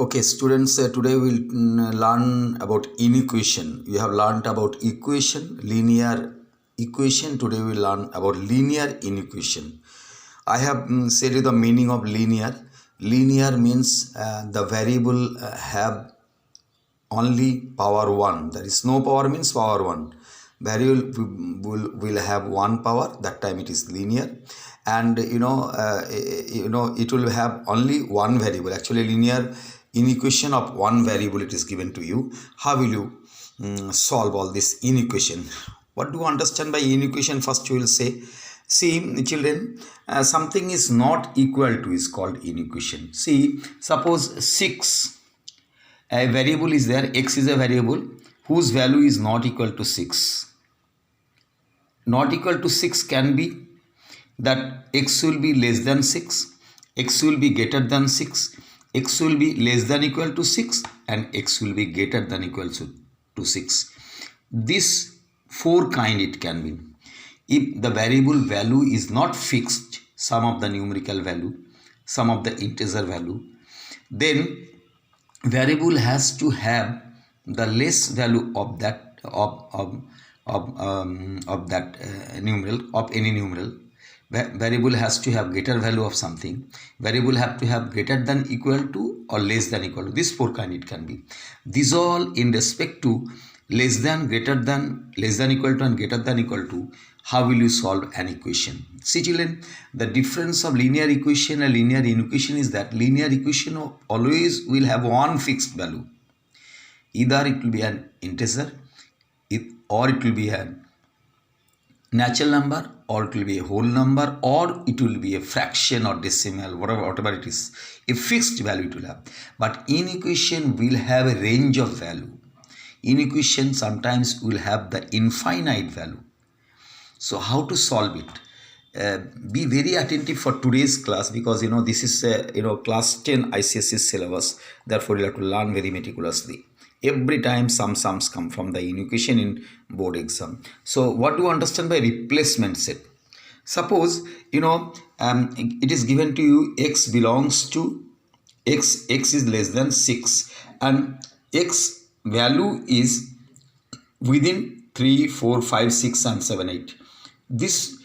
Okay, students, today we'll learn about inequation. We have learned about equation, linear equation. Today we'll learn about linear inequation. I have said you the meaning of linear. Linear means the variable have only power 1. There is no power means power 1. Variable will have one power, that time it is linear. And it will have only one variable. Actually linear inequation of one variable it is given to you. How will you solve all this inequation? What do you understand by inequation? First you will say, see children, something is not equal to is called inequation. See, suppose 6, a variable is there, x is a variable whose value is not equal to 6. Not equal to 6 can be that x will be less than 6, x will be greater than 6, x will be less than equal to 6, and x will be greater than equal to 6. This 4 kind it can be. If the variable value is not fixed, some of the numerical value, some of the integer value, then variable has to have the less value of that numeral, of any numeral. Variable has to have greater value of something. Variable have to have greater than equal to or less than equal to. This 4 kind it can be. These all in respect to less than, greater than, less than equal to, and greater than equal to. How will you solve an equation? See children, the difference of linear equation and linear inequation is that linear equation always will have one fixed value. Either it will be an integer, or it will be a natural number, or it will be a whole number, or it will be a fraction or decimal, whatever it is. A fixed value it will have. But inequation will have a range of value. Inequation sometimes will have the infinite value. So how to solve it? Be very attentive for today's class, because this is class 10 ICSE syllabus. Therefore you have to learn very meticulously. Every time some sums come from the inequation in board exam. So what do you understand by replacement set? Suppose it is given to you x belongs to x is less than 6, and x value is within 3, 4, 5, 6 and 7, 8. This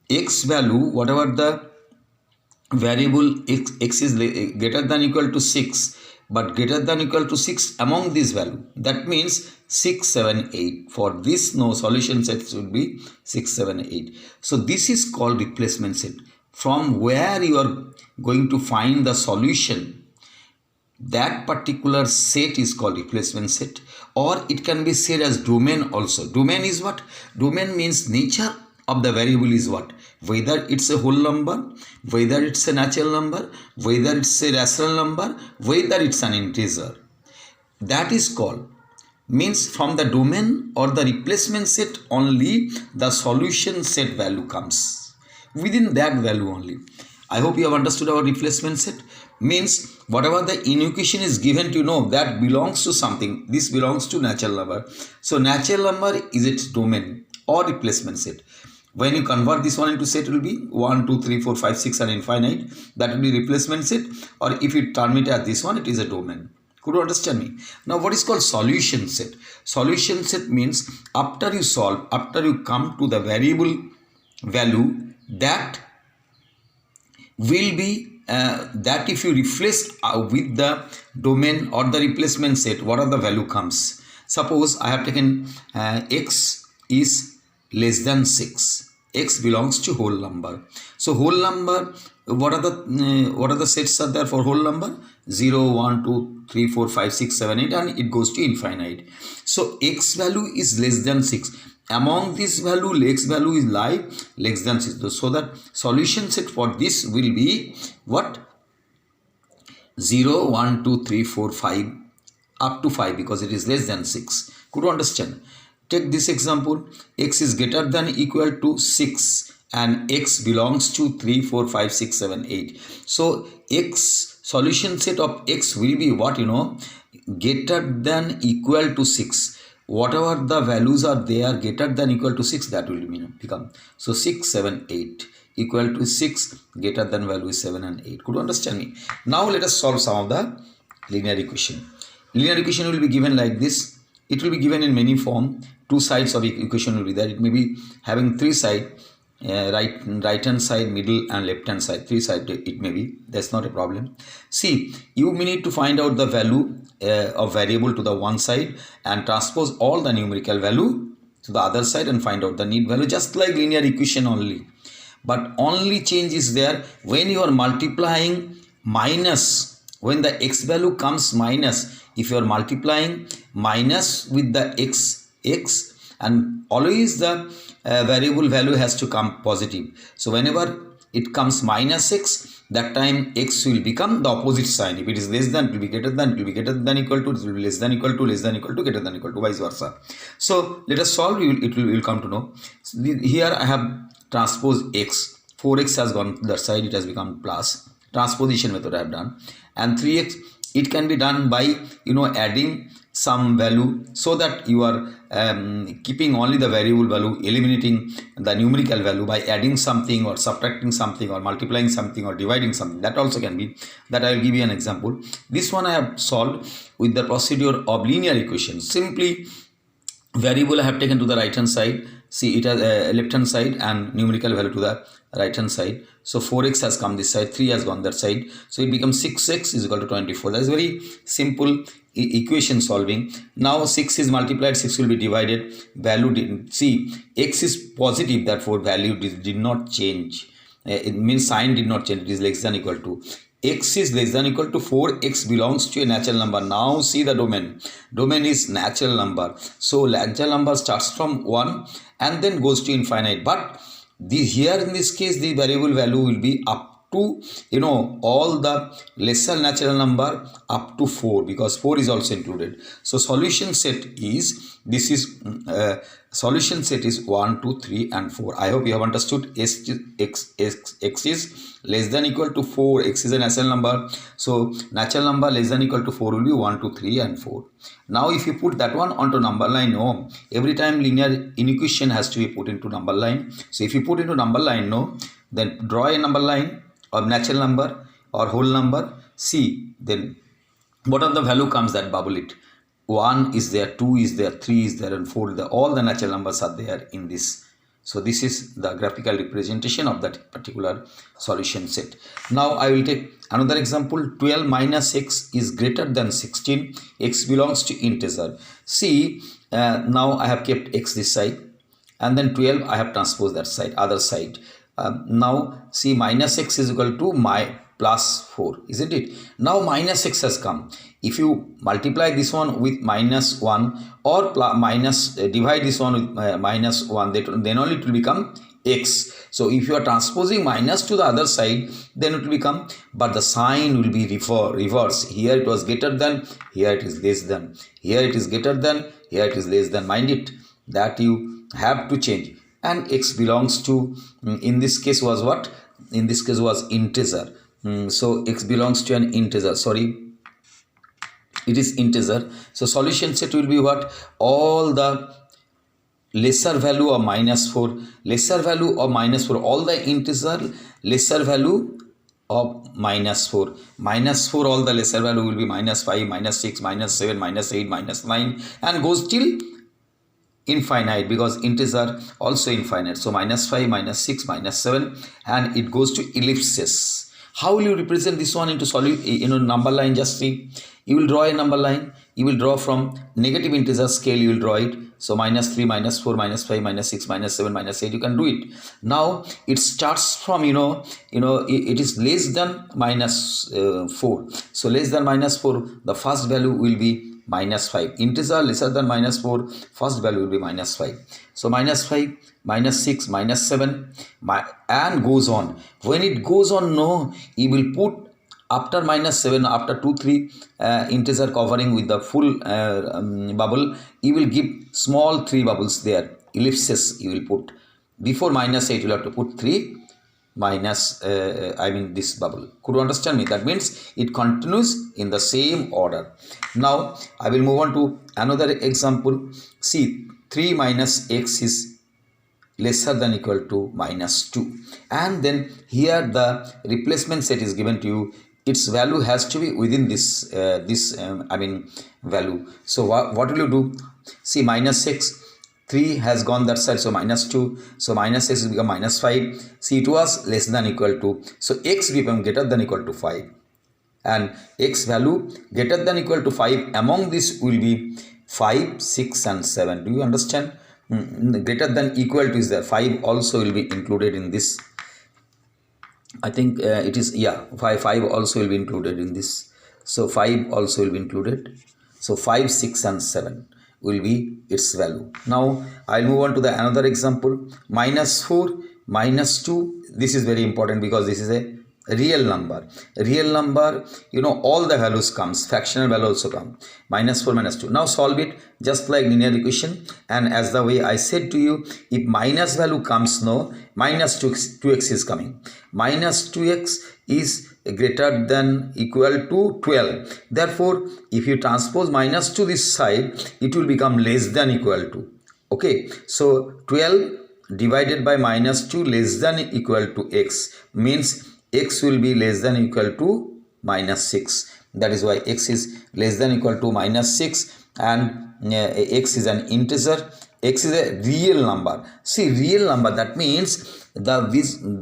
x value, whatever the variable x is greater than equal to 6, but greater than equal to 6 among this value, that means 6, 7, 8. For this, no solution set should be 6, 7, 8. So this is called replacement set. From where you are going to find the solution, that particular set is called replacement set, or it can be said as domain also. Domain is what? Domain means nature of the variable is what? Whether it's a whole number, whether it's a natural number, whether it's a rational number, whether it's an integer. That is called, means from the domain or the replacement set only the solution set value comes. Within that value only. I hope you have understood our replacement set. Means whatever the inequation is given to that belongs to something. This belongs to natural number. So natural number is its domain or replacement set. When you convert this one into set, it will be 1, 2, 3, 4, 5, 6 and infinite. That will be replacement set. Or if you term it as this one, it is a domain. Could you understand me? Now what is called solution set? Solution set means after you solve, after you come to the variable value, that will be that if you replace with the domain or the replacement set, what are the value comes? Suppose I have taken x is less than 6. X belongs to whole number. So whole number, what are the sets are there for whole number? 0, 1, 2, 3, 4, 5, 6, 7, 8, and it goes to infinite. So x value is less than 6. Among this value, x value is less than 6. So that solution set for this will be what? 0, 1, 2, 3, 4, 5 up to 5, because it is less than 6. Could you understand? Take this example. X is greater than equal to 6 and x belongs to 3, 4, 5, 6, 7, 8. So x solution set of x will be what? Greater than equal to 6. Whatever the values are there greater than equal to 6, that will become. So 6, 7, 8 equal to 6, greater than value is 7 and 8. Could you understand me? Now let us solve some of the linear equation. Linear equation will be given like this. It will be given in many form. Two sides of equation will be there. It may be having three sides, right hand side, middle and left hand side. Three sides it may be. That's not a problem. See, you may need to find out the value of variable to the one side and transpose all the numerical value to the other side and find out the need value, just like linear equation only. But only change is there when you are multiplying minus, when the x value comes minus, if you are multiplying minus with the x, and always the variable value has to come positive. So whenever it comes minus x, that time x will become the opposite sign. If it is less than, it will be greater than, it will be greater than equal to, it will be less than equal to, less than equal to, greater than equal to, vice versa. So let us solve, it will come to know. So here I have transpose x, 4x has gone to that side, it has become plus. Transposition method I have done. And 3x, it can be done by adding some value, so that you are keeping only the variable value, eliminating the numerical value by adding something or subtracting something or multiplying something or dividing something. That also can be. That I will give you an example. This one I have solved with the procedure of linear equation. Simply variable I have taken to the right hand side. See, it has left hand side and numerical value to the right hand side. So 4x has come this side, 3 has gone that side. So it becomes 6x is equal to 24. That is very simple equation solving. Now 6 is multiplied, 6 will be divided. Value didn't, see, x is positive, therefore value did not change. It means sign did not change. It is less than equal to. X is less than equal to 4, x belongs to a natural number. Now see the domain. Domain is natural number. So natural number starts from 1 and then goes to infinite. But here in this case, the variable value will be up to all the lesser natural number up to 4, because 4 is also included. So solution set is, this is solution set is 1, 2, 3 and 4. I hope you have understood. X is less than equal to 4. X is a natural number, so natural number less than equal to 4 will be 1, 2, 3 and 4. Now if you put that one onto number line, no, every time linear inequation has to be put into number line. So if you put into number line, no, then draw a number line or natural number or whole number. See, then what of the value comes, that bubble it. 1 is there, 2 is there, 3 is there and 4 is there. All the natural numbers are there in this. So this is the graphical representation of that particular solution set. Now I will take another example. 12 minus x is greater than 16. X belongs to integer. See, now I have kept x this side and then 12 I have transposed that side, other side. Now see, minus x is equal to my plus 4, isn't it? Now minus x has come. If you multiply this one with minus 1 or divide this one with minus 1, then only it will become x. So if you are transposing minus to the other side, then it will become, but the sign will be reverse. Here it was greater than, here it is less than. Here it is greater than, here it is less than. Mind it, that you have to change. And x belongs to, in this case was what? In this case was integer. So x belongs to an integer. Sorry, it is integer. So solution set will be what? All the lesser value of minus 4, lesser value of minus 4, all the integer lesser value of minus 4. Minus 4, all the lesser value will be minus 5, minus 6, minus 7, minus 8, minus 9 and goes till infinite, because integer also infinite. So minus 5, minus 6, minus 7 and it goes to ellipses. How will you represent this one into number line? Just see, you will draw a number line. You will draw from negative integer scale, you will draw it. So minus 3, minus 4, minus 5, minus 6, minus 7, minus 8, you can do it. Now it starts from, it is less than minus 4. So less than minus 4, the first value will be minus 5. Integer lesser than minus 4, first value will be minus 5. So minus 5, minus 6, minus 7, and goes on. When it goes on, no, you will put after minus 7, after 2, 3 integer covering with the full bubble, you will give small 3 bubbles there, ellipses you will put. Before minus 8, you will have to put 3 minus, this bubble. Could you understand me? That means it continues in the same order. Now I will move on to another example. See, 3 minus x is lesser than equal to minus 2. And then here the replacement set is given to you. its value has to be within this value. So what will you do? See, minus 6, 3 has gone that side, so minus 2, so minus 6 will become minus 5. See, it was less than equal to, so x become greater than equal to 5, and x value greater than equal to 5 among this will be 5, 6 and 7. Do you understand? Greater than equal to is there, 5 also will be included in this. I think it is, yeah, 5 also will be included in this. So 5 also will be included. So 5, 6 and 7 will be its value. Now I'll move on to the another example. Minus 4, minus 2. This is very important because this is a real number. Real number, you know, all the values comes, fractional value also come. Minus 4, minus 2. Now solve it just like linear equation, and as the way I said to you, if minus value comes, no, minus 2x is coming. Minus 2x is greater than equal to 12. Therefore, if you transpose minus to this side, it will become less than equal to. Okay, so 12 divided by minus 2 less than equal to x means x will be less than equal to minus 6. That is why x is less than equal to minus 6, and x is an integer. X is a real number. See, real number, that means the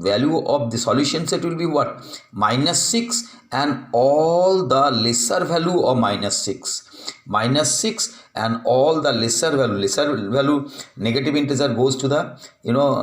value of the solution set will be what? Minus 6 and all the lesser value of minus 6. Minus 6 and all the lesser value, negative integer goes to the, you know,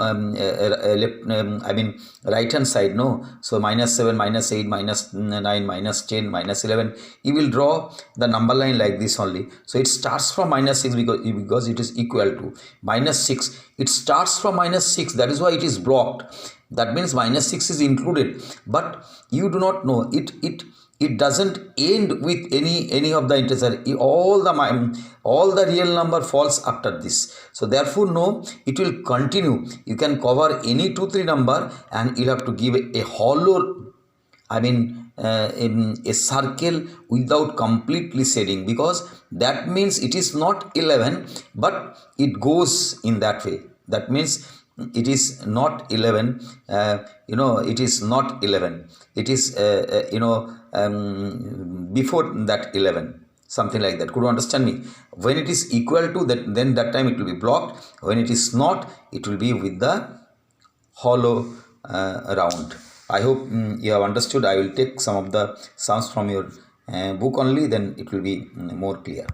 right hand side, no? So minus 7, minus 8, minus 9, minus 10, minus 11. You will draw the number line like this only. So it starts from minus 6 because it is equal to minus 6. It starts from minus 6. That is why it is blocked. That means minus 6 is included, but you do not know it doesn't end with any of the integer. All the real number falls after this. So therefore, no, it will continue. You can cover any 2, 3 number and you'll have to give a hollow, a circle without completely shading, because that means it is not 11, but it goes in that way. That means it is not 11, it is not 11. It is, before that 11. Something like that. Could you understand me? When it is equal to that, then that time it will be blocked. When it is not, it will be with the hollow round. I hope you have understood. I will take some of the sums from your book only, then it will be more clear.